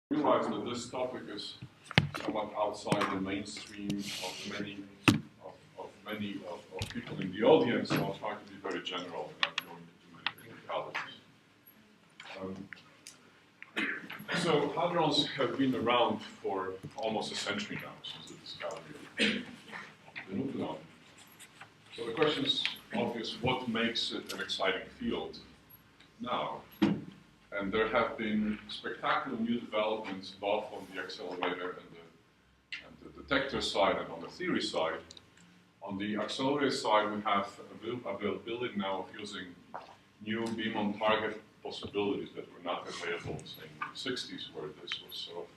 realize that this topic is somewhat outside the mainstream of many people in the audience, so I'll try to be very general and not go into too many technicalities. So hadrons have been around for almost a century now, since the discovery of the nucleon. So the question is obvious: what makes it an exciting field now? And there have been spectacular new developments both on the accelerator and the detector side and on the theory side. On the accelerator side, we have availability now of using new beam-on-target possibilities that were not available, say, in the 60s, where this was sort of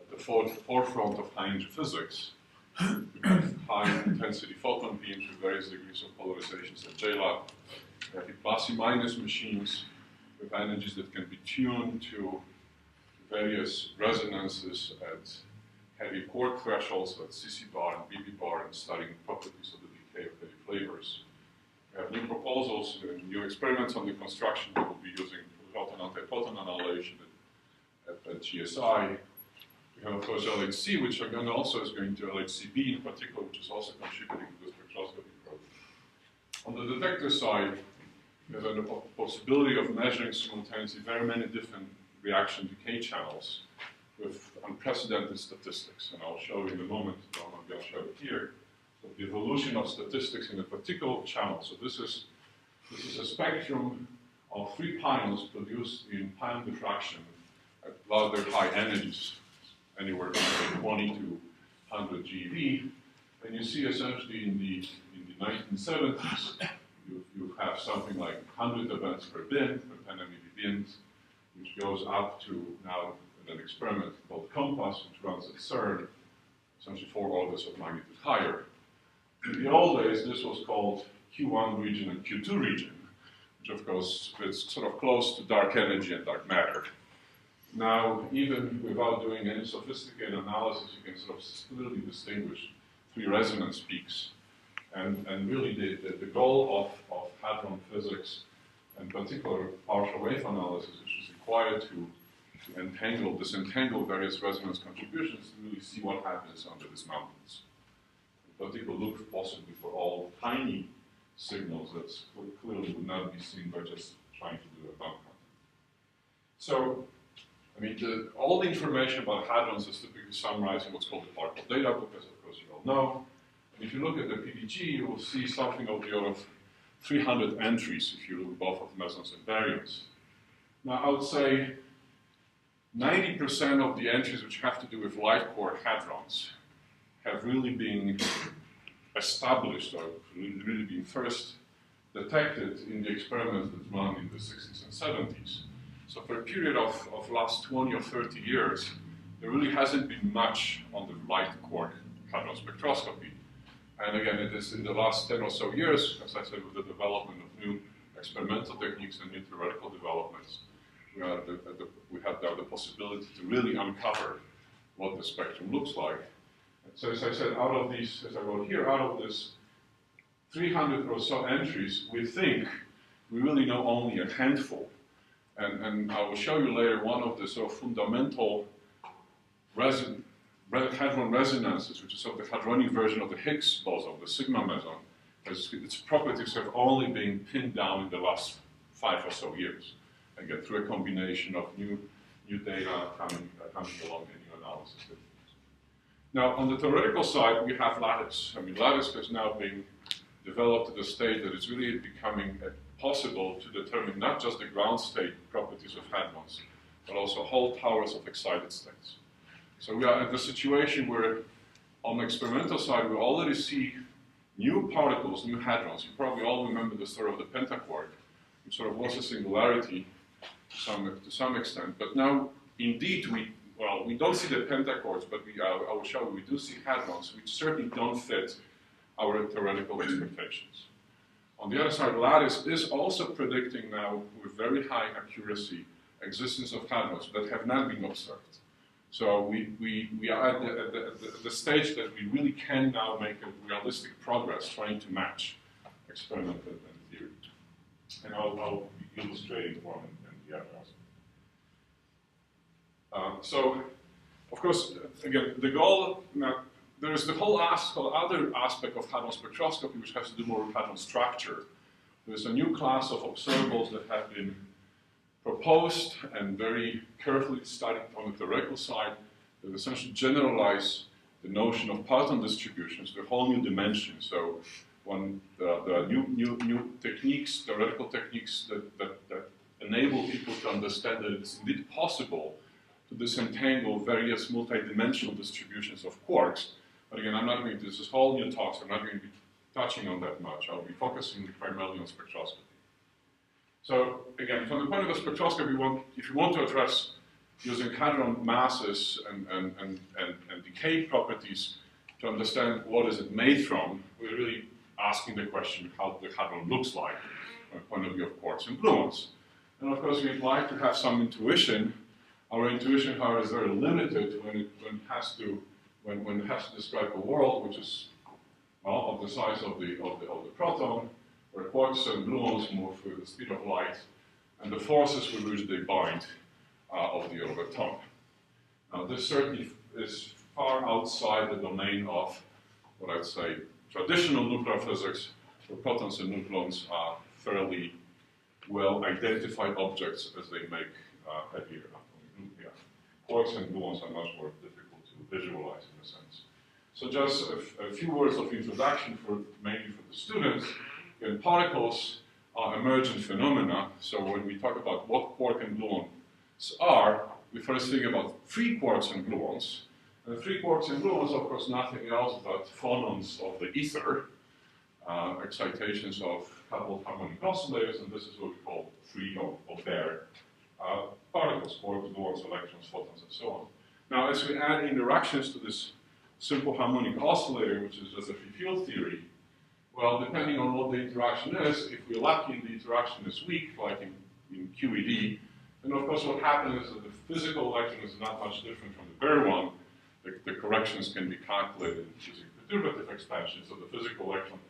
at the forefront of high-energy physics. We have high-intensity photon beams with various degrees of polarizations at JLab. We have plus-minus machines with energies that can be tuned to various resonances at heavy quark thresholds, at CC bar and BB bar, and studying properties of the decay of heavy flavors. We have new proposals and new experiments on the construction that will be using photon antiphoton annihilation at GSI. We have, of course, LHC, which again also is going to LHCb in particular, which is also contributing to the spectroscopy growth. On the detector side, there's a possibility of measuring simultaneously very many different reaction decay channels with unprecedented statistics. And I'll show you in a moment, I'm going to show it here, so the evolution of statistics in a particular channel. So this is a spectrum of 3 pions produced in pion diffraction at rather high energies, anywhere from 20 to 100 GeV. And you see essentially in the 1970s, you have something like 100 events per bin, per 10 MeV bins, which goes up to now an experiment called COMPASS, which runs at CERN, essentially 4 orders of magnitude higher. In the old days, this was called Q1 region and Q2 region, which of course is sort of close to dark energy and dark matter. Now, even without doing any sophisticated analysis, you can sort of clearly distinguish 3 resonance peaks. And really the goal of hadron physics, and particular partial wave analysis, which is required to disentangle various resonance contributions to really see what happens under these mountains. In particular, look possibly for all tiny signals that clearly would not be seen by just trying to do a bump count. So, I mean, all the information about hadrons is typically summarized in what's called the particle data book, as of course you all know. If you look at the PDG, you will see something of the order of 300 entries if you look both at mesons and baryons. Now, I would say 90% of the entries which have to do with light core hadrons have really been established, or really been first detected in the experiments that run in the 60s and 70s. So for a period of last 20 or 30 years, there really hasn't been much on the light quark hadron spectroscopy. And again, it is in the last 10 or so years, as I said, with the development of new experimental techniques and new theoretical developments, we have now the possibility to really uncover what the spectrum looks like. And so as I said, out of these, as I wrote here, out of this 300 or so entries, we think we really know only a handful. And I will show you later one of the sort of fundamental hadron resonances, which is sort of the hadronic version of the Higgs boson, the sigma meson, as its properties have only been pinned down in the last 5 or so years, again through a combination of new data coming along and new analysis techniques. Now, on the theoretical side, we have lattice. I mean, lattice has now been developed to the state that it's really becoming possible to determine not just the ground state properties of hadrons, but also whole towers of excited states. So we are at the situation where, on the experimental side, we already see new particles, new hadrons. You probably all remember the story of the pentaquark, which sort of was a singularity to some extent. But now, indeed, we don't see the pentaquarks, but I will show you, we do see hadrons, which certainly don't fit our theoretical expectations. On the other side, lattice is also predicting now, with very high accuracy, existence of hadrons that have not been observed. So we are at the stage that we really can now make a realistic progress trying to match experiment and theory. And I'll be illustrating one and the other. So, of course, again, the goal, now, there is the whole other aspect of hadron spectroscopy, which has to do more with hadron structure. There's a new class of observables that have been proposed and very carefully studied on the theoretical side that essentially generalize the notion of parton distributions to a whole new dimension. So when there are new techniques, theoretical techniques that enable people to understand that it's indeed possible to disentangle various multidimensional distributions of quarks. But again, I'm not going to, this is whole new talks, I'm not going to be touching on that much. I'll be focusing primarily on spectroscopy. So again, from the point of the spectroscopy, if you want to address using hadron masses and decay properties to understand what is it made from, we're really asking the question how the hadron looks like from the point of view of quarks and gluons. And of course, we'd like to have some intuition. Our intuition, however, is very limited when it has to describe a world which is, well, of the size of the proton, where quarks and gluons move with the speed of light, and the forces with which they bind of the order of a ton. Now, this certainly is far outside the domain of what I'd say traditional nuclear physics, where protons and neutrons are fairly well identified objects as they make heavier atomic nuclei. Quarks and gluons are much more difficult to visualize in a sense. So just a few words of introduction mainly for the students. Again, particles are emergent phenomena. So when we talk about what quark and gluons are, we first think about free quarks and gluons. And free quarks and gluons, of course, nothing else but phonons of the ether, excitations of coupled harmonic oscillators, and this is what we call free or bare particles, quarks, gluons, electrons, photons, and so on. Now, as we add interactions to this simple harmonic oscillator, which is just a free field theory, well, depending on what the interaction is, if we're lucky and the interaction is weak, like in QED, then of course what happens is that the physical electron is not much different from the bare one. The corrections can be calculated using perturbative expansion, so the physical electron,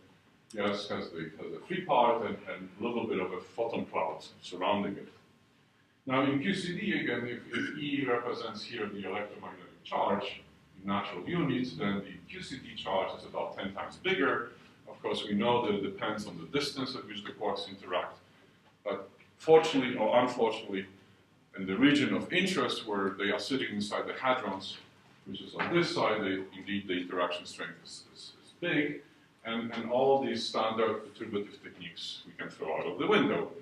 yes, has the free part and a little bit of a photon cloud surrounding it. Now in QCD, again, if E represents here the electromagnetic charge in natural units, then the QCD charge is about 10 times bigger. Of course, we know that it depends on the distance at which the quarks interact. But fortunately or unfortunately, in the region of interest where they are sitting inside the hadrons, which is on this side, indeed the interaction strength is big. And all these standard perturbative techniques we can throw out of the window.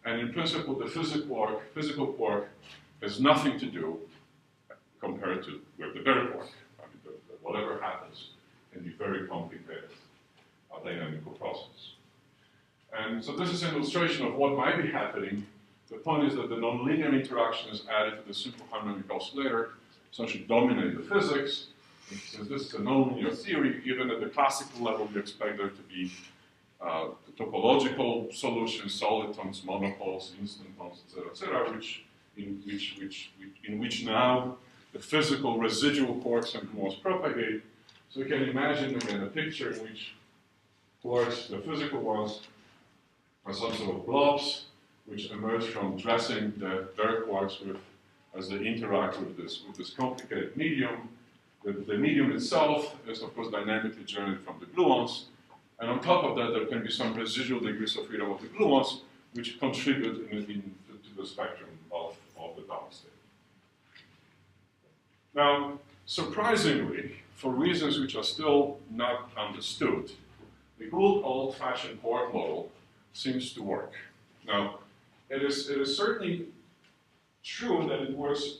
And in principle, the physical quark has nothing to do compared to with the bare quark. I mean, whatever happens can be very complicated dynamical process. And so this is an illustration of what might be happening. The point is that the nonlinear interaction is added to the simple harmonic oscillator, essentially dominate the physics. And since this is a nonlinear theory, even at the classical level, we expect there to be topological solutions, solitons, monopoles, instantons, etc., in which now the physical residual quarks and gluons propagate. So you can imagine again a picture in which quarks, the physical ones, are some sort of blobs which emerge from dressing the bare quarks with, as they interact with this complicated medium. The medium itself is, of course, dynamically generated from the gluons. And on top of that, there can be some residual degrees of freedom of the gluons, which contribute to the spectrum of the bound state. Now, surprisingly, for reasons which are still not understood, the good old-fashioned quark model seems to work. Now, it is certainly true that it works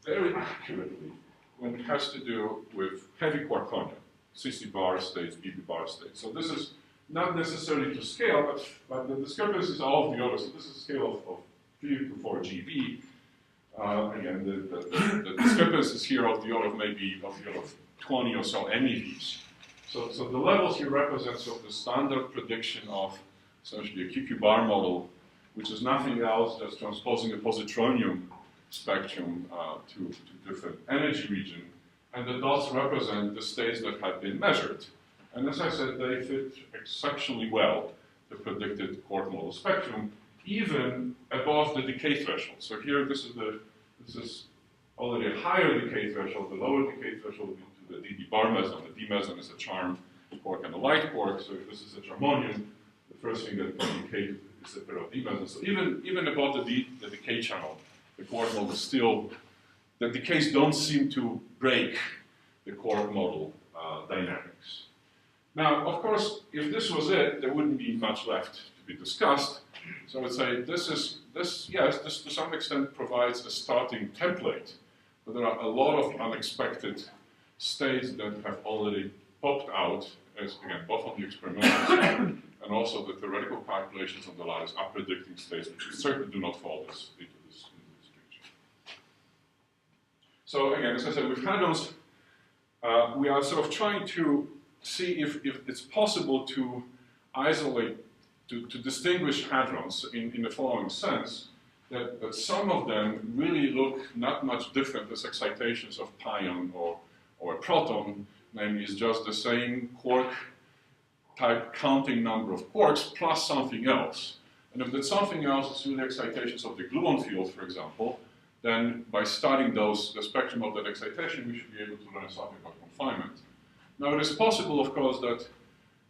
very accurately when it has to do with heavy quarkonia, 60 bar states, BB bar states. So this is not necessarily to scale, but the discrepancies are of the order. So this is a scale of 3 to 4 GeV. Again, the discrepancies here of the order of maybe of the order of 20 or so MeVs. So the levels here represent sort of the standard prediction of essentially a QQ bar model, which is nothing else just transposing a positronium spectrum to different energy region, and the dots represent the states that have been measured. And as I said, they fit exceptionally well the predicted quark model spectrum, even above the decay threshold. So here, this is already a higher decay threshold, the lower decay threshold into the dB bar meson. The D meson is a charm quark and a light quark, so if this is a charmonium, the first thing that can decay is a pair of D mesons. So even above the decay channel, the quark model is still, the decays don't seem to break the quark model dynamics. Now, of course, if this was it, there wouldn't be much left to be discussed. So I would say this to some extent provides a starting template, but there are a lot of unexpected states that have already popped out, as again, both on the experimental and also the theoretical calculations on the lattice are predicting states which certainly do not fall into this picture. So again, as I said, with hadrons, we are sort of trying to see if it's possible to isolate, to distinguish hadrons in the following sense, that some of them really look not much different as excitations of pion or a proton, namely it's just the same quark type counting number of quarks plus something else. And if that something else is really excitations of the gluon field, for example, then by studying the spectrum of that excitation, we should be able to learn something about confinement. Now, it is possible, of course, that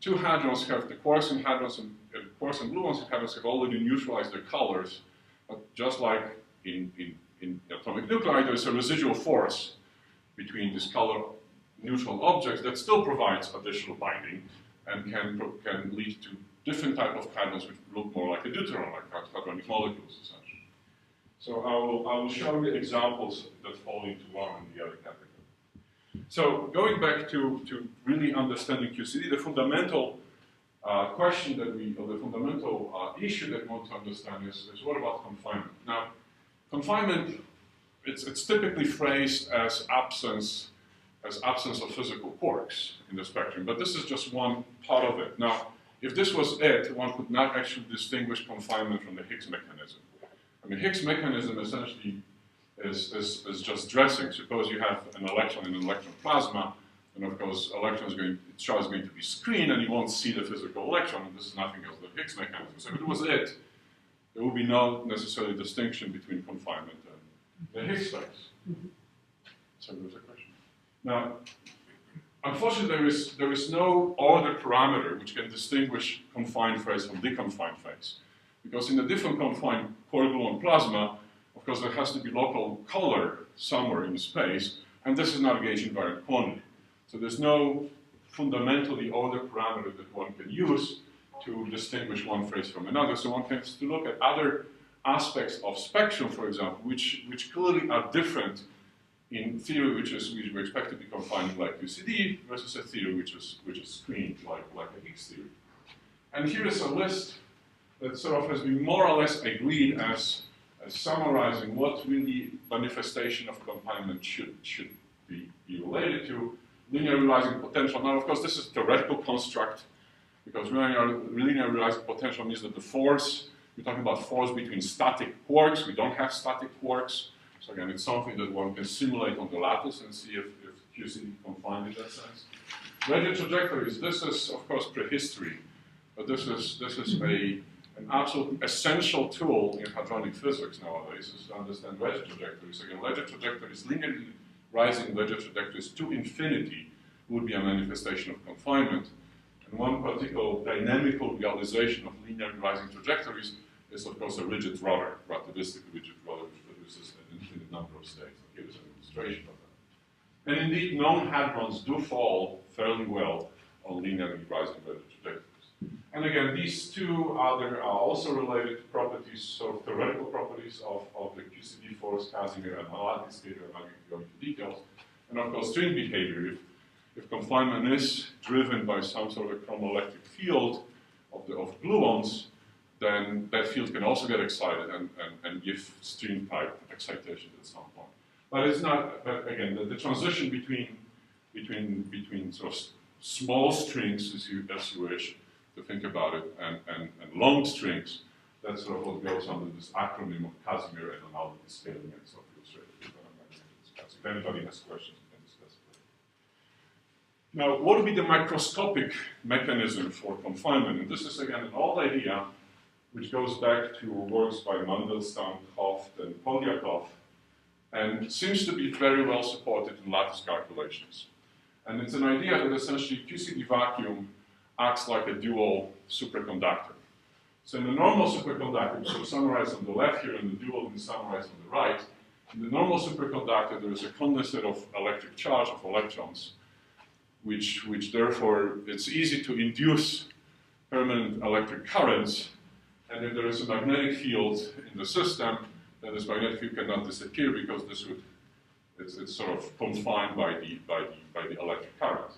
two hadrons have the quarks and hadrons and quarks and gluons and hadrons have already neutralized their colors, but just like in atomic nuclei, there is a residual force between these color neutral objects that still provides additional binding and can lead to different type of hadrons which look more like a deuteron, like hadronic molecules, essentially. So I will show you examples that fall into one and the other category. So going back to really understanding QCD, the fundamental question that or the fundamental issue that we want to understand is what about confinement? Now, confinement, it's typically phrased as absence of physical quarks in the spectrum, but this is just one part of it. Now, if this was it, one could not actually distinguish confinement from the Higgs mechanism. I mean, Higgs mechanism essentially is just dressing. Suppose you have an electron in an electron plasma, and of course, charge is going to be screened, and you won't see the physical electron, and this is nothing else than Higgs mechanism. So if it was it, there would be no necessarily distinction between confinement and the Higgs space. So there's a question. Now, unfortunately, there is no order parameter which can distinguish confined phase from deconfined phase. Because in a different confined quark-gluon plasma, of course, there has to be local color somewhere in space, and this is not a gauge-invariant quantity. So there's no fundamentally order parameter that one can use to distinguish one phase from another. So one tends to look at other aspects of spectrum, for example, which clearly are different in theory, which we expect to be confining like QCD, versus a theory which is screened like a Higgs theory. And here is a list that sort of has been more or less agreed as summarizing what really manifestation of confinement should be related to. Linear realizing potential. Now, of course, this is a theoretical construct, because linear realizing potential means that the force, we're talking about force between static quarks. We don't have static quarks. So again, it's something that one can simulate on the lattice and see if QCD confined in that sense. Radial trajectories, this is, of course, prehistory, but this is an absolute essential tool in hadronic physics nowadays, is to understand radial trajectories. Again, radial trajectories, linearly rising radial trajectories to infinity would be a manifestation of confinement. And one particular dynamical realization of linearly rising trajectories is, of course, a rigid rudder, relativistically rigid rudder, which produces an infinite number of states. Here is an illustration of that. And indeed, known hadrons do fall fairly well on linearly rising radial trajectories. And again, these two are also related properties, sort of theoretical properties of the QCD force, Casimir and lattice behavior. I'm not going to go into details. And of course, string behavior. If confinement is driven by some sort of a chromoelectric field of gluons, then that field can also get excited and give string type excitations at some point. But it's not. But again, the transition between sort of small strings, as you wish to think about it, and long strings, that's sort of what goes under this acronym of Casimir and analytic scaling and sort of illustrated. If anybody has questions, we can discuss it. Now, what would be the microscopic mechanism for confinement? And this is again an old idea, which goes back to works by Mandelstam, Hopf, and Polyakov, and seems to be very well supported in lattice calculations. And it's an idea that essentially QCD vacuum acts like a dual superconductor. So in a normal superconductor, which is summarized on the left here, and the dual is summarized on the right, in the normal superconductor there is a condensate of electric charge, of electrons, which therefore it's easy to induce permanent electric currents, and if there is a magnetic field in the system, then this magnetic field cannot disappear because it's sort of confined by the electric current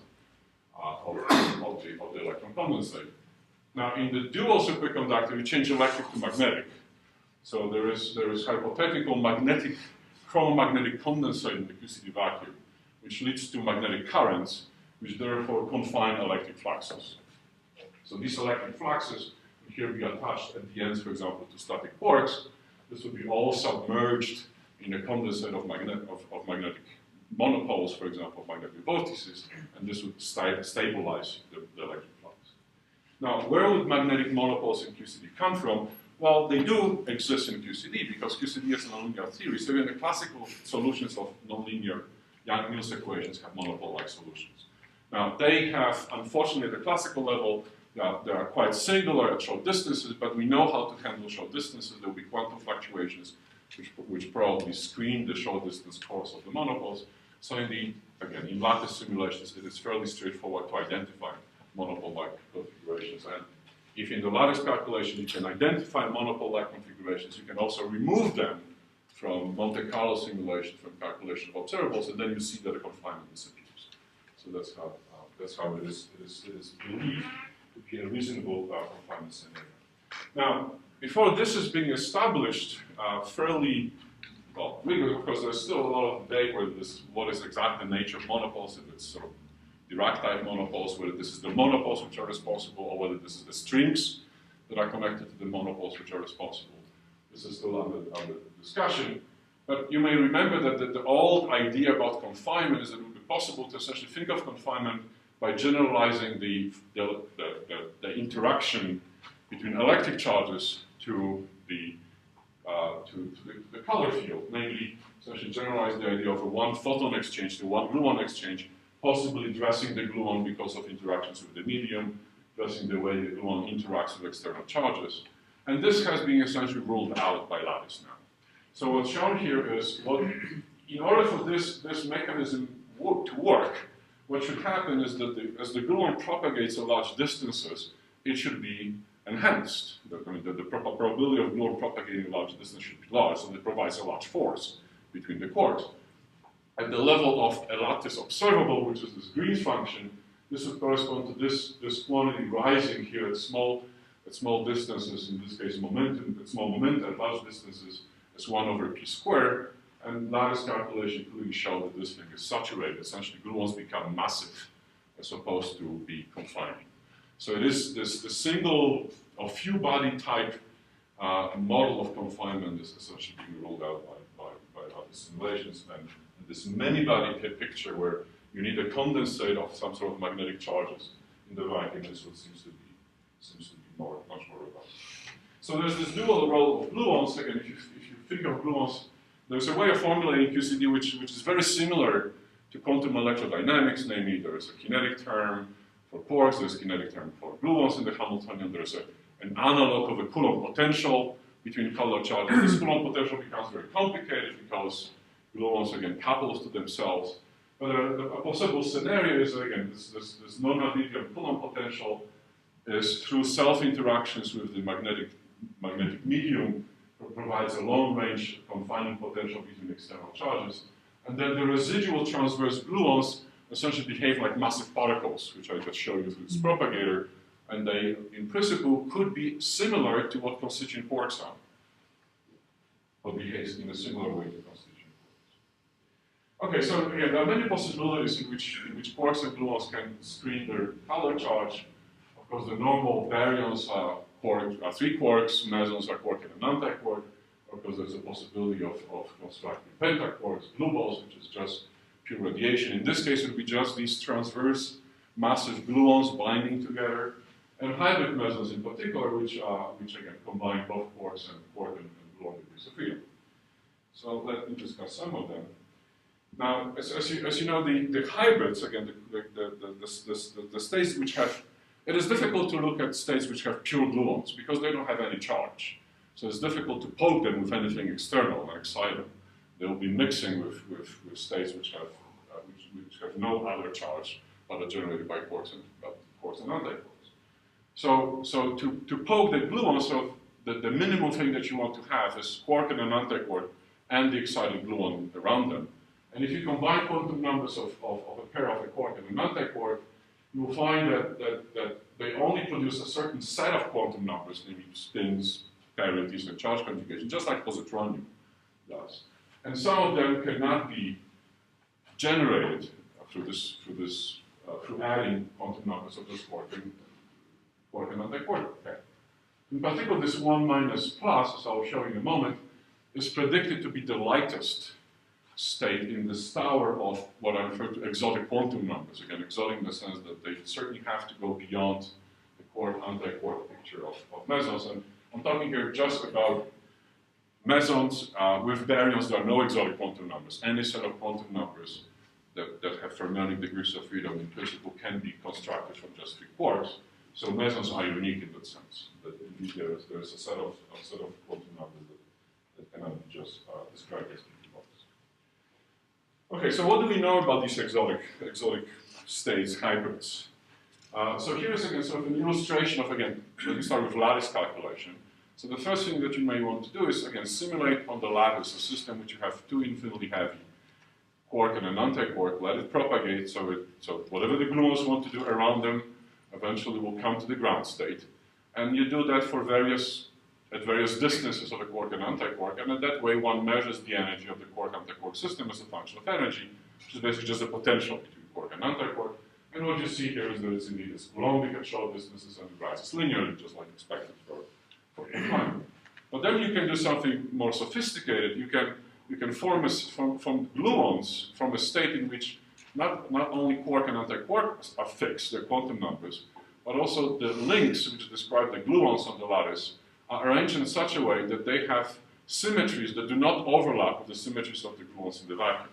of the electron condensate. Now, in the dual superconductor, you change electric to magnetic. So there is hypothetical chromomagnetic condensate in the QCD vacuum, which leads to magnetic currents, which therefore confine electric fluxes. So these electric fluxes would here be attached at the ends, for example, to static quarks. This would be all submerged in a condensate of magnetic monopoles, for example, magnetic vortices, and this would stabilize the electric flux. Now, where would magnetic monopoles in QCD come from? Well, they do exist in QCD because QCD is a nonlinear theory. So even the classical solutions of nonlinear Young-Mills equations have monopole-like solutions. Now, they have, unfortunately, at the classical level, they are quite singular at short distances, but we know how to handle short distances. There will be quantum fluctuations which probably screen the short distance course of the monopoles. So indeed, again, in lattice simulations, it is fairly straightforward to identify monopole-like configurations. And if in the lattice calculation you can identify monopole-like configurations, you can also remove them from Monte Carlo simulations, from calculation of observables, and then you see that the confinement disappears. So that's how it is believed to be a reasonable confinement scenario. Now, before this is being established fairly well, of course, there's still a lot of debate whether what is exactly the nature of monopoles, if it's sort of Dirac-type monopoles, whether this is the monopoles which are responsible, or whether this is the strings that are connected to the monopoles which are responsible. This is still under discussion. But you may remember that the old idea about confinement is that it would be possible to essentially think of confinement by generalizing the interaction between electric charges to the color field, namely, essentially generalize the idea of a one photon exchange to one gluon exchange, possibly dressing the gluon because of interactions with the medium, dressing the way the gluon interacts with external charges. And this has been essentially ruled out by lattice now. So what's shown here is, in order for this mechanism to work, what should happen is that as the gluon propagates at large distances, it should be enhanced. The probability of gluon propagating a large distance should be large, and it provides a large force between the quarks. At the level of a lattice observable, which is this Green's function, this would correspond to this quantity rising here at small distances, in this case small momentum at large distances, as 1 over p squared, and lattice calculation clearly show that this thing is saturated. Essentially, gluons become massive as opposed to be confining. So it is this single or few body type model of confinement is essentially being ruled out by lattice simulations, and this many body picture where you need a condensate of some sort of magnetic charges in the vacuum is what seems to be much more robust. So there's this dual role of gluons. Again, if you think of gluons, there's a way of formulating QCD which is very similar to quantum electrodynamics, namely there is a kinetic term for quarks, there's a kinetic term for gluons in the Hamiltonian, there's an analog of a Coulomb potential between colored charges. This Coulomb potential becomes very complicated because gluons again couples to themselves. But a possible scenario is, again, this non-Hadronian Coulomb potential is through self-interactions with the magnetic medium provides a long-range confining potential between external charges. And then the residual transverse gluons essentially behave like massive particles, which I just showed you through this propagator, and they, in principle, could be similar to what constituent quarks are, or behaves in a similar way to constituent quarks. Okay, so again, there are many possibilities in which quarks and gluons can screen their color charge. Of course, the normal baryons are 3 quarks, mesons are quark and an antiquark. Of course, there's a possibility of constructing pentaquarks, blue balls, which is just pure radiation. In this case, it would be just these transverse massive gluons binding together, and hybrid mesons in particular, which again combine both quarks and gluon degrees of freedom. So let me discuss some of them. Now, as you know, the hybrids, again, the states which have, it is difficult to look at states which have pure gluons because they don't have any charge. So it's difficult to poke them with anything external and excite them. They will be mixing with states which have no other charge but are generated by quarks and antiquarks. So to poke the gluons, so the minimum thing that you want to have is quark and an antiquark and the excited gluon around them. And if you combine quantum numbers of a pair of a quark and an antiquark, you will find that they only produce a certain set of quantum numbers, namely spins, parities, and charge conjugation, just like positronium does. And some of them cannot be generated through adding quantum numbers of this quark and antiquark pair. In particular, this 1 minus plus, as I will show you in a moment, is predicted to be the lightest state in the tower of what I refer to exotic quantum numbers. Again, exotic in the sense that they certainly have to go beyond the quark-antiquark picture of mesons. And I'm talking here just about mesons with baryons. There are no exotic quantum numbers. Any set of quantum numbers that have fermionic degrees of freedom in principle can be constructed from just 3 quarks. So mesons are unique in that sense. That indeed there is a set of quantum numbers that cannot be just described as 3 quarks. Okay, so what do we know about these exotic states, hybrids? So here is again sort of an illustration of, again, let me start with lattice calculation. So the first thing that you may want to do is, again, simulate on the lattice a system which you have 2 infinitely heavy quark and an antiquark, let it propagate, so whatever the gluons want to do around them eventually will come to the ground state. And you do that for at various distances of the quark and antiquark, and in that way one measures the energy of the quark-antiquark system as a function of energy, which is basically just the potential between quark and antiquark. And what you see here is that it's indeed this Coulombic at short distances and it rises linearly, just like expected for time. But then you can do something more sophisticated. You can form from gluons from a state in which not only quark and antiquark are fixed, their quantum numbers, but also the links which describe the gluons on the lattice are arranged in such a way that they have symmetries that do not overlap with the symmetries of the gluons in the vacuum.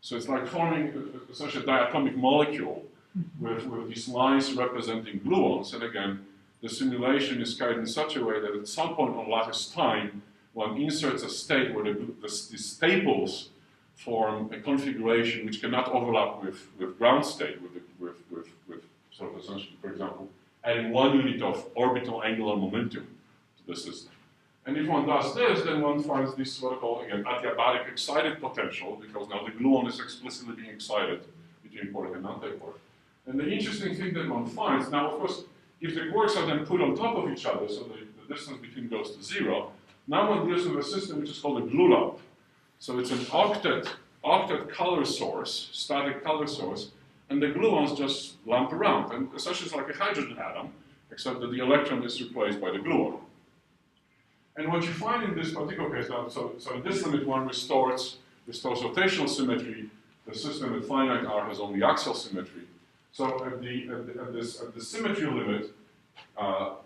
So it's like forming essentially a diatomic molecule with these lines representing gluons, and again, the simulation is carried in such a way that at some point on lattice time, one inserts a state where the staples form a configuration which cannot overlap with ground state, with sort of essentially, for example, adding 1 unit of orbital angular momentum to the system. And if one does this, then one finds this what I call, again, adiabatic excited potential, because now the gluon is explicitly being excited between quark and antiquark. And the interesting thing that one finds, now of course, if the quarks are then put on top of each other, so the distance between goes to 0, now one deals with a system which is called a glue lump. So it's an octet color source, static color source, and the gluons just lump around. And essentially it's like a hydrogen atom, except that the electron is replaced by the gluon. And what you find in this particular case, now, so in this limit one restores rotational symmetry. The system at finite R has only axial symmetry. So at the symmetry limit,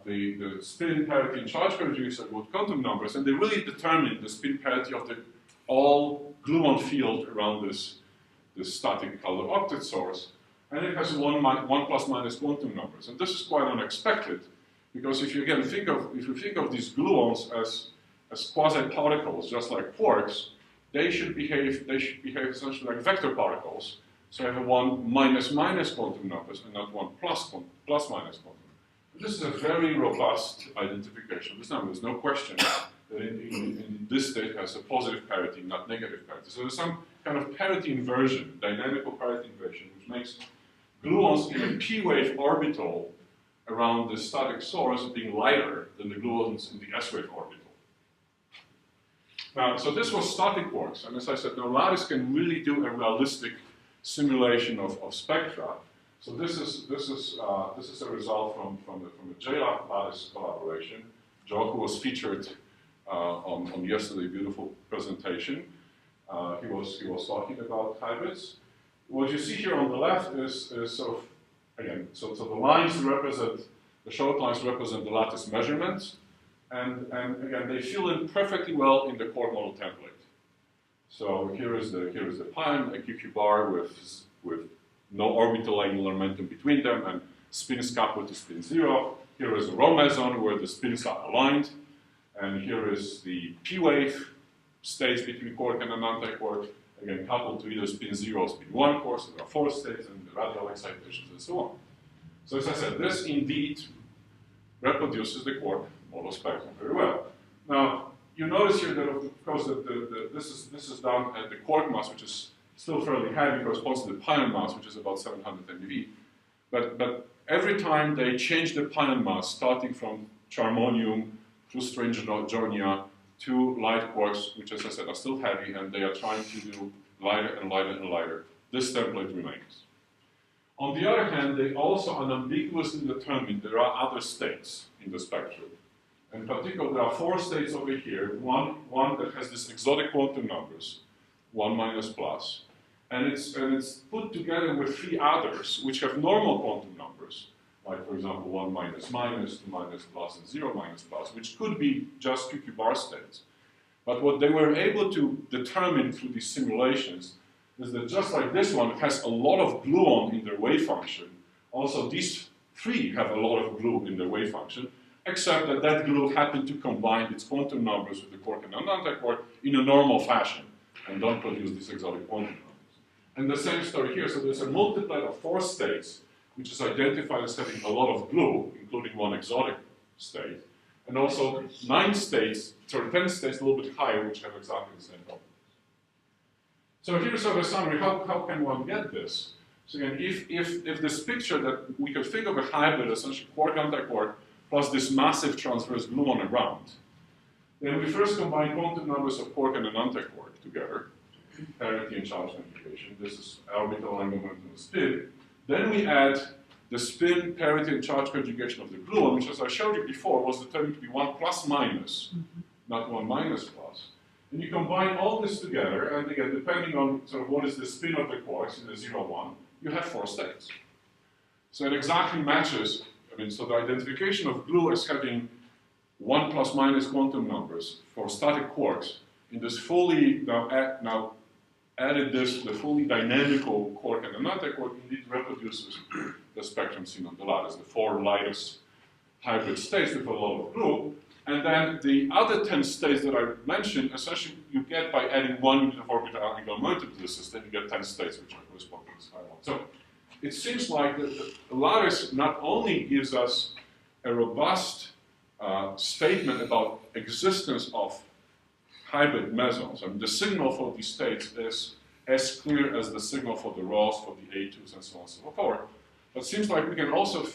the spin parity and charge conjugates are good quantum numbers, and they really determine the spin parity of the all gluon field around this static color octet source. And it has 1 plus minus quantum numbers. And this is quite unexpected, because if you again think of these gluons as quasi-particles, just like quarks, they should behave essentially like vector particles. So you have 1 minus quantum numbers and not 1 plus minus quantum. This is a very robust identification of this number. There's no question that in this state has a positive parity, not negative parity. So there's some kind of parity inversion, dynamical parity inversion, which makes gluons in a p-wave orbital around the static source being lighter than the gluons in the s-wave orbital. Now, so this was static quarks, and as I said, now lattice can really do a realistic simulation of spectra. So this is a result from the JLab lattice collaboration. Joe, who was featured on yesterday's beautiful presentation, he was talking about hybrids. What you see here on the left is sort of, again, so the lines represent, the short lines represent the lattice measurements, and again, they fill in perfectly well in the core model template. So here is the pion, a QQ bar with no orbital angular momentum between them, and spins coupled to spin 0. Here is the rho meson where the spins are aligned, and here is the P wave states between quark and an antiquark, again coupled to either spin 0 or spin 1 quarks. So there are 4 states and radial excitations and so on. So as I said, this indeed reproduces the quark model spectrum very well. Now, you notice here that, of course, that this is done at the quark mass, which is still fairly heavy, corresponds to the pion mass, which is about 700 MeV. But every time they change the pion mass, starting from charmonium through strange Jornia to light quarks, which, as I said, are still heavy, and they are trying to do lighter and lighter and lighter, this template remains. On the other hand, they also unambiguously determine there are other states in the spectrum. In particular, there are 4 states over here, one that has these exotic quantum numbers, 1 minus plus, and it's put together with 3 others which have normal quantum numbers, like, for example, 1 minus minus, 2 minus plus, and 0 minus plus, which could be just QQ bar states. But what they were able to determine through these simulations is that just like this one has a lot of gluon in their wave function, also these 3 have a lot of glue in their wave function, except that that glue happened to combine its quantum numbers with the quark and antiquark in a normal fashion, and don't produce these exotic quantum numbers. And the same story here, so there's a multiplet of 4 states, which is identified as having a lot of glue, including 1 exotic state, and also 9 states, sorry, 10 states a little bit higher, which have exactly the same properties. So here's sort of a summary. How can one get this? So again, if this picture that we could think of a hybrid, essentially quark-antiquark, plus this massive transverse gluon around, then we first combine quantum numbers of quark and an antiquark together, parity and charge integration. This is orbital angular momentum of spin. Then we add the spin, parity, and charge conjugation of the gluon, which, as I showed you before, was determined to be 1 plus minus, not 1 minus plus. And you combine all this together, and again, depending on sort of what is the spin of the quarks in the 0, 1, you have 4 states. So it exactly matches. I mean, so the identification of glue as having 1 plus minus quantum numbers for static quarks in this fully, now added this to the fully dynamical quark and an antiquark, indeed reproduces the spectrum seen on the lattice, the 4 lightest hybrid states with a lot of glue. And then the other 10 states that I mentioned, essentially you get by adding 1 unit of orbital angular momentum to the system, you get 10 states which correspond to this high one. So it seems like the lattice not only gives us a robust statement about existence of hybrid mesons. I mean, the signal for these states is as clear as the signal for the Ross, for the A2s, and so on and so forth. But it seems like we can also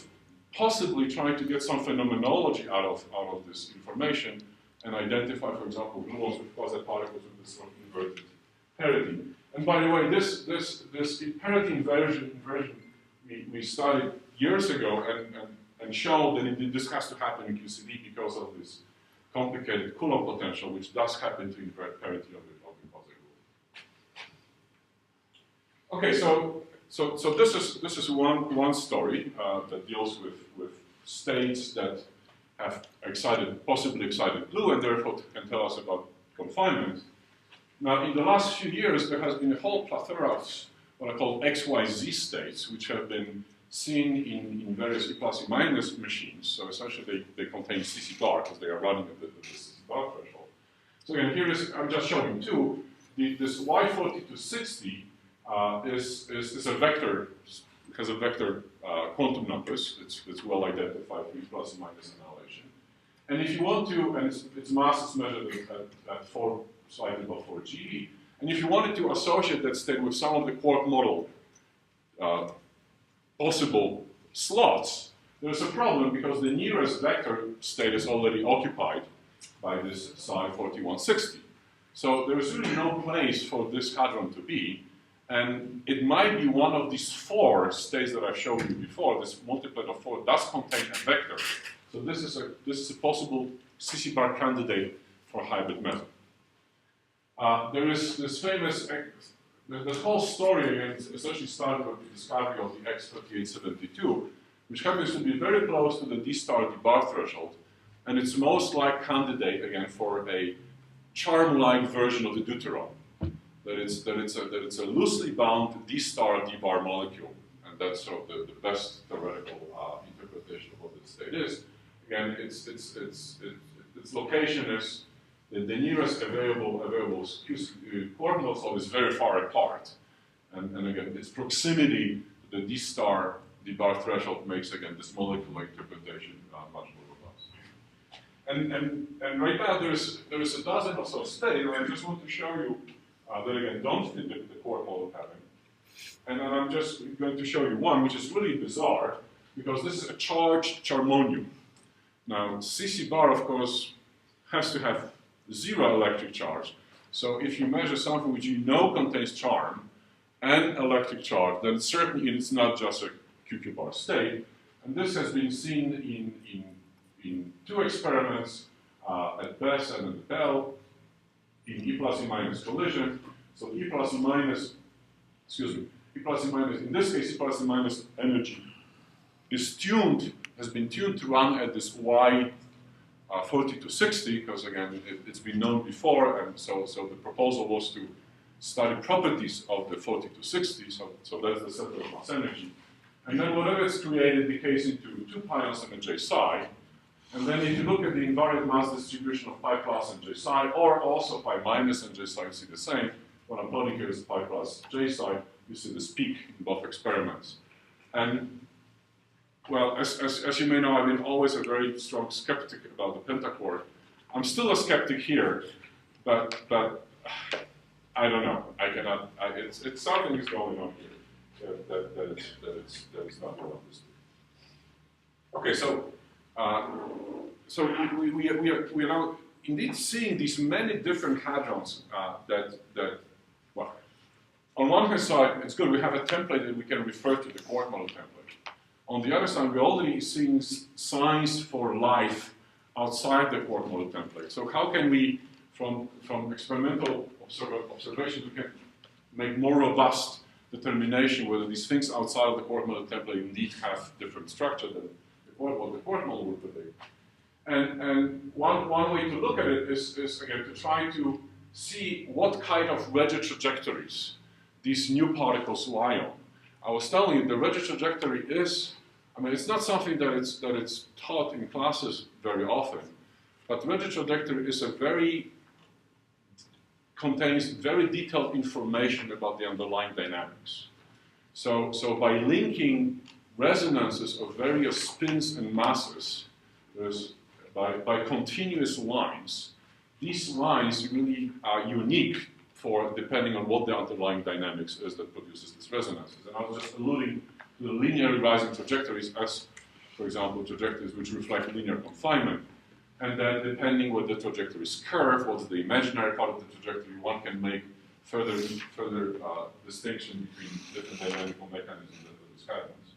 possibly try to get some phenomenology out of this information and identify, for example, gluons with quasi-particles with this sort of inverted parity. And by the way, this parity inversion we studied years ago and showed that indeed this has to happen in QCD because of this complicated Coulomb potential, which does happen to invert parity of the quasi-gluon. Okay, so this is one story that deals with states that have possibly excited glue and therefore can tell us about confinement. Now, in the last few years, there has been a whole plethora of what I call XYZ states, which have been seen in various E plus E minus machines. So essentially, they contain CC bar because they are running at the CC bar threshold. So again, I'm just showing 2. This Y4260 is a vector, has a vector quantum numbers. It's well identified for E plus E minus annihilation. And if you want to, and its mass is measured at 4, slightly above 4 GeV. And if you wanted to associate that state with some of the quark model possible slots, there's a problem because the nearest vector state is already occupied by this psi 4160. So there is really no place for this hadron to be, and it might be one of these 4 states that I've shown you before. This multiplet of 4 does contain a vector. So this is a possible CC bar candidate for hybrid meson. There is this famous, the whole story again essentially started with the discovery of the X3872, which happens to be very close to the D star D bar threshold, and it's most like candidate again for a charm-like version of the deuteron. that it's a loosely bound d star d bar molecule, and that's sort of the best theoretical interpretation of what the state is. Again, its location is the nearest available coordinate slope is very far apart, and again, its proximity to the d star d bar threshold makes again this molecular interpretation much more robust. And right now there is a dozen or so states, and I just want to show you that again don't fit the core model pattern. And then I'm just going to show you one which is really bizarre, because this is a charged charmonium. Now CC bar, of course, has to have 0 electric charge. So if you measure something which you know contains charm and electric charge, then certainly it's not just a QQ bar state. And this has been seen in 2 experiments at BESS and at Bell in E plus E minus collision. So E plus E minus, E plus E minus, in this case E plus E minus energy is has been tuned to run at this Y 40 to 60, because again it's been known before, and so the proposal was to study properties of the 40 to 60, so that's the separate mass energy. And then whatever is created decays into 2 pions and a J psi. And then if you look at the invariant mass distribution of pi plus and J psi, or also pi minus and J psi, you see the same. What I'm plotting here is pi plus J psi. You see this peak in both experiments. And well, as you may know, I've been always a very strong skeptic about the pentaquark. I'm still a skeptic here, but I don't know. I cannot. It's something is going on here that is not well understood. Okay, so we are now indeed seeing these many different hadrons that well, on one hand side, it's good. We have a template that we can refer to, the quark model template. On the other side, we're already seeing signs for life outside the quark model template. So how can we, from experimental observations, we can make more robust determination whether these things outside of the quark model template indeed have different structure than what the quark model would predict. And one way to look at it is again to try to see what kind of Regge trajectories these new particles lie on. I was telling you the Regge trajectory is, I mean, it's not something that it's taught in classes very often, but Regge trajectory is contains very detailed information about the underlying dynamics. So by linking resonances of various spins and masses by continuous lines, these lines really are unique for depending on what the underlying dynamics is that produces these resonances. And I was just alluding to the linearly rising trajectories as, for example, trajectories which reflect linear confinement. And then depending what the trajectory is curved, what's the imaginary part of the trajectory, one can make further distinction between different dynamical mechanisms that produce hadrons.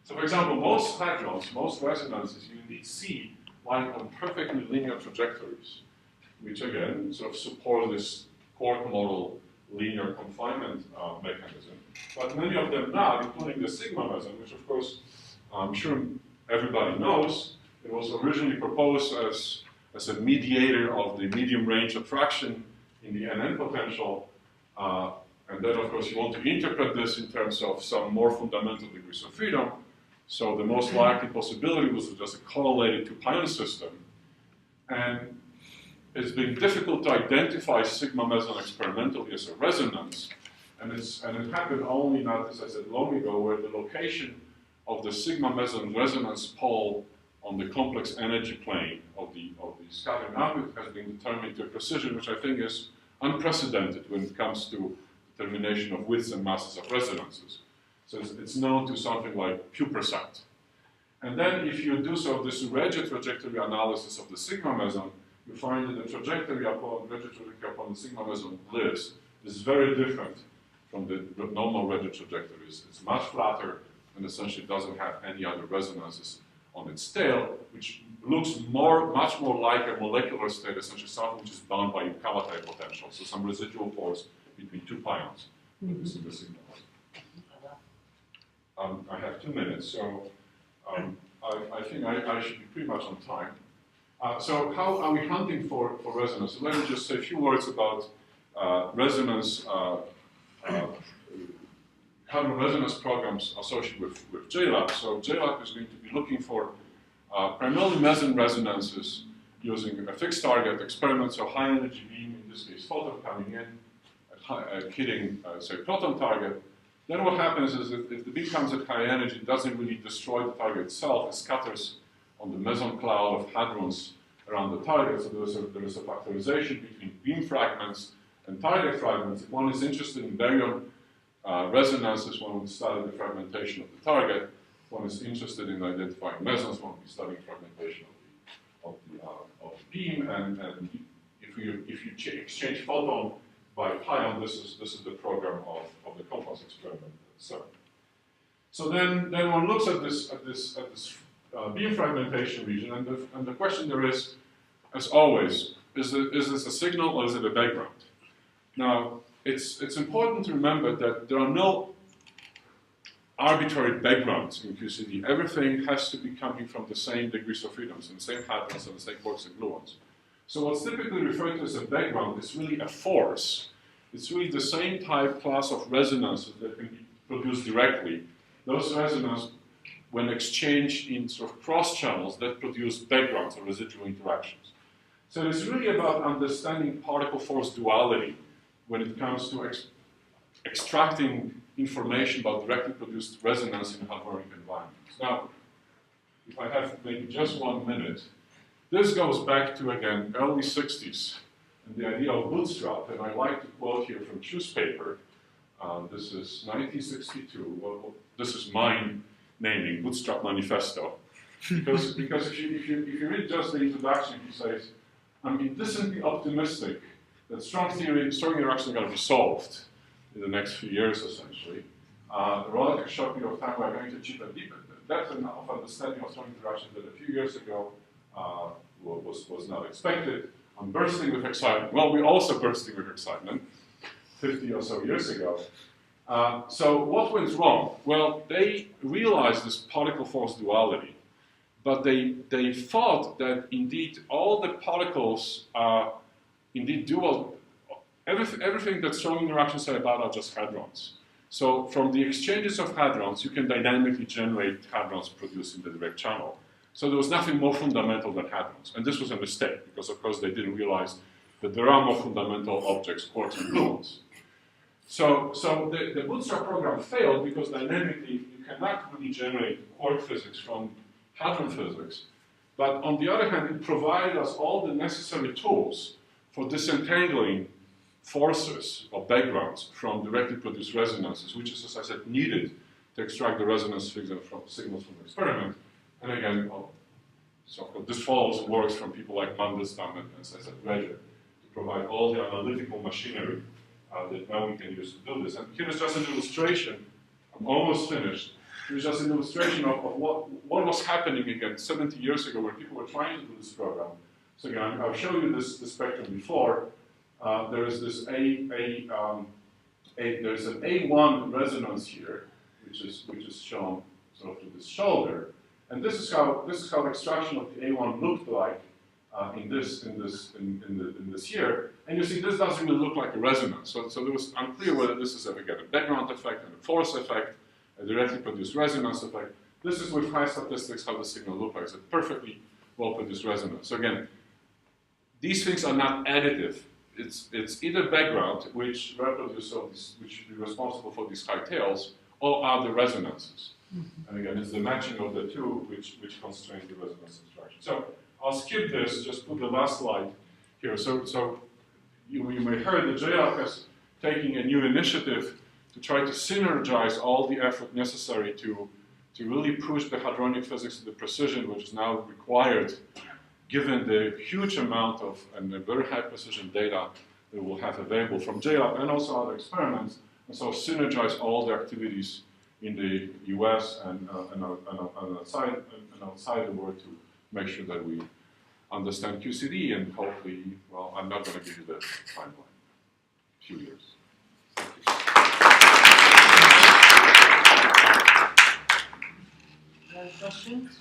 So for example, most hadrons, most resonances, you indeed see lie on perfectly linear trajectories, which again sort of support this quark model linear confinement mechanism. But many of them not, including the sigma meson, which of course I'm sure everybody knows. It was originally proposed as a mediator of the medium range attraction in the NN potential. And then of course you want to interpret this in terms of some more fundamental degrees of freedom. So the most likely possibility was just a correlated 2-pion system. And it's been difficult to identify sigma meson experimentally as a resonance. And it happened only not, as I said, long ago, where the location of the sigma meson resonance pole on the complex energy plane of the scattering output has been determined to a precision which I think is unprecedented when it comes to determination of widths and masses of resonances. So it's known to something like few percent. And then if you do sort of this Regge trajectory analysis of the sigma meson, you find that the trajectory upon the sigma meson lives is very different from the normal Regge trajectories. It's much flatter and essentially doesn't have any other resonances on its tail, which looks much more like a molecular state, essentially something which is bound by Kawate potential, so some residual force between 2 pions. This is the sigma meson. I have 2 minutes, so I think I should be pretty much on time. So how are we hunting for resonance? So let me just say a few words about resonance, hadron resonance programs associated with JLab. So JLab is going to be looking for primarily meson resonances using a fixed target experiment, so high energy beam, in this case photon coming in, hitting, say, proton target. Then what happens is if the beam comes at high energy, it doesn't really destroy the target itself, it scatters on the meson cloud of hadrons around the target, so there is a factorization between beam fragments and target fragments. If one is interested in baryon resonances, one would study the fragmentation of the target. If one is interested in identifying mesons, one would be studying fragmentation of the beam. And if you exchange photon by pion, this is the program of the compass experiment. So then one looks at this beam fragmentation region, and the question there is, as always, is this a signal or is it a background? Now, it's important to remember that there are no arbitrary backgrounds in QCD. Everything has to be coming from the same degrees of freedoms, and the same hadrons and the same quarks and gluons. So what's typically referred to as a background is really a force. It's really the same type class of resonances that can be produced directly. Those resonances, when exchanged in sort of cross channels, that produce backgrounds or residual interactions. So it's really about understanding particle force duality when it comes to extracting information about directly produced resonance in hadronic environments. Now, if I have maybe just 1 minute, this goes back to, again, early 60s, and the idea of bootstrap, and I like to quote here from Chu's paper. This is 1962. Well, this is mine naming Bootstrap Manifesto, because if you read just the introduction, he says, I'm indecently optimistic that strong interactions are going to be solved in the next few years, essentially. A relatively short period of time, we're going to achieve a deep depth of understanding of strong interactions that a few years ago was not expected. I'm bursting with excitement. Well, we're also bursting with excitement 50 or so years ago. So what went wrong? Well, they realized this particle force duality, but they thought that indeed all the particles are indeed dual. Everything that strong interactions say about are just hadrons. So from the exchanges of hadrons, you can dynamically generate hadrons produced in the direct channel. So there was nothing more fundamental than hadrons. And this was a mistake, because of course they didn't realize that there are more fundamental objects, quarks and gluons. So the bootstrap program failed because dynamically you cannot really generate quark physics from hadron physics. But on the other hand, it provided us all the necessary tools for disentangling forces or backgrounds from directly produced resonances, which is, as I said, needed to extract the resonance signals from the experiment. And again, so this follows works from people like Mandelstam and, as I said, Reger, to provide all the analytical machinery that now we can use to do this. And here is just an illustration. I'm almost finished. Here's just an illustration of what was happening again 70 years ago when people were trying to do this program. So again, I've shown you this spectrum before. There is this there's an A1 resonance here, which is shown sort of to this shoulder, and this is how extraction of the A1 looked like in this here. And you see, this doesn't really look like a resonance. So it was unclear whether this is again a background effect and a force effect, a directly produced resonance effect. This is with high statistics how the signal looks like. It's a perfectly well-produced resonance. So again, these things are not additive. It's either background, which reproduce which should be responsible for these high tails, or other resonances. And again, it's the matching of the two which constrains the resonance extraction. So I'll skip this, just put the last slide here. So you may heard that JLab is taking a new initiative to try to synergize all the effort necessary to really push the hadronic physics to the precision which is now required, given the huge amount of and the very high precision data that we'll have available from JLab and also other experiments, and so synergize all the activities in the US and outside the world to make sure that we understand QCD and hopefully, well, I'm not going to give you the timeline, a few years. Any questions?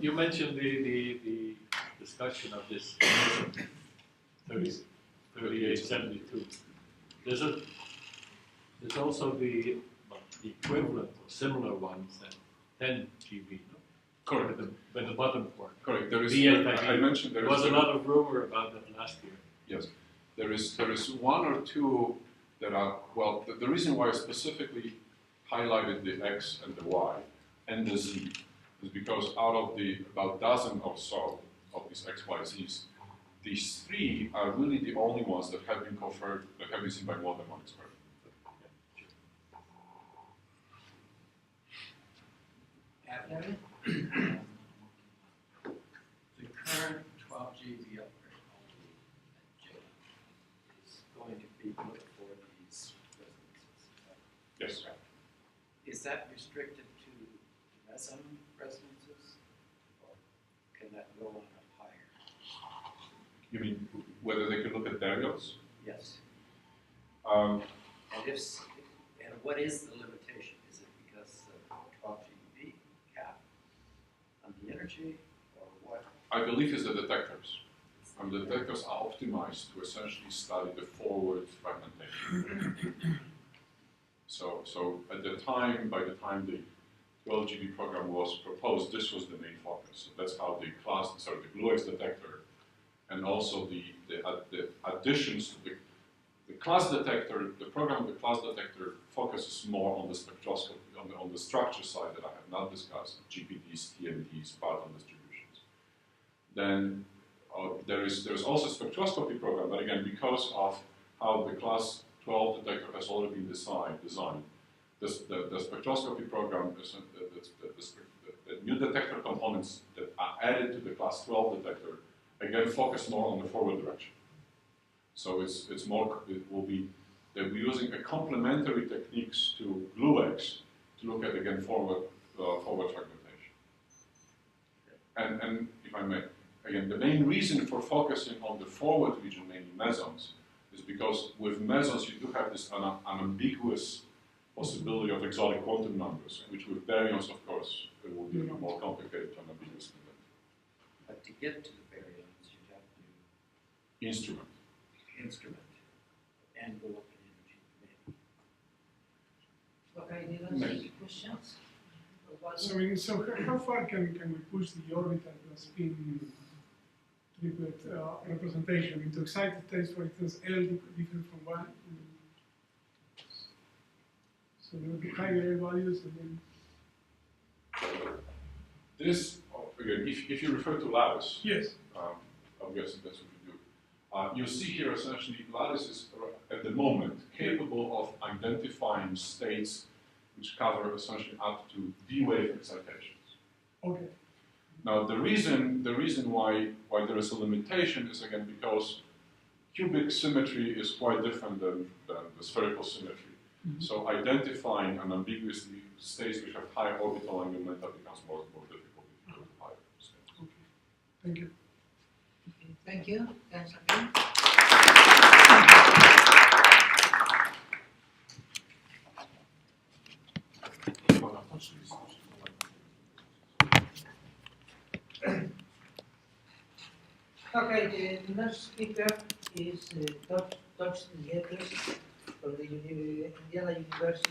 You mentioned the discussion of this 3872. There's also the equivalent or similar ones at 10 GB, no? Correct. With the bottom port. Correct. There is. V8 I mentioned there was a lot of rumor about that last year. Yes, there is one or two that are, well, the reason why I specifically highlighted the X and the Y and the Z is because out of the about dozen or so of these X, Y, Zs, these three are really the only ones that have been confirmed, that have been seen by more than one experiment. The current 12 GB upgrade is going to be put for these resonances. Yes. Is that restricted to meson resonances, or can that go on up higher? You mean whether they can look at baryons? Yes. Um, And what is the limitation? Is it because the 12 GB cap on the energy, or what? I believe it's the detectors. And the detectors are optimized to essentially study the forward fragmentation. So at the time, by the time the 12 GB program was proposed, this was the main focus. So that's how the GluX detector, and also the additions to the class detector, the program of the class detector focuses more on the spectroscopy, on the structure side that I have not discussed, GPDs, TMDs, parton distributions. Then there's also a spectroscopy program, but again, because of how the class 12 detector has already been designed, the spectroscopy program is the new detector components that are added to the class 12 detector again focus more on the forward direction. So they'll be using a complementary techniques to GluX to look at again forward fragmentation. And if I may, again, the main reason for focusing on the forward region, mainly mesons, is because with mesons you do have this unambiguous possibility of exotic quantum numbers, which with baryons, of course, it will be more complicated to unambiguous than that. But to get to the baryons, you have to Instrument. and go up in energy, maybe. Okay, did I ask questions? So how far can we push the orbital spin triplet representation into excited states, for instance, L different from 1? So there will be higher L values and then... This, again, if you refer to lattice, Yes. I'm guessing that's what you do. You see here essentially lattice is at the moment capable of identifying states which cover essentially up to D-wave excitations. Okay. Now the reason why there is a limitation is again because cubic symmetry is quite different than the spherical symmetry. Mm-hmm. So identifying unambiguous states which have high orbital angular momenta becomes more difficult if you go to higher states. Okay. Thank you. Okay, thank you. Thanks again. Okay, the next speaker is Dr. Yetes from the Indiana University.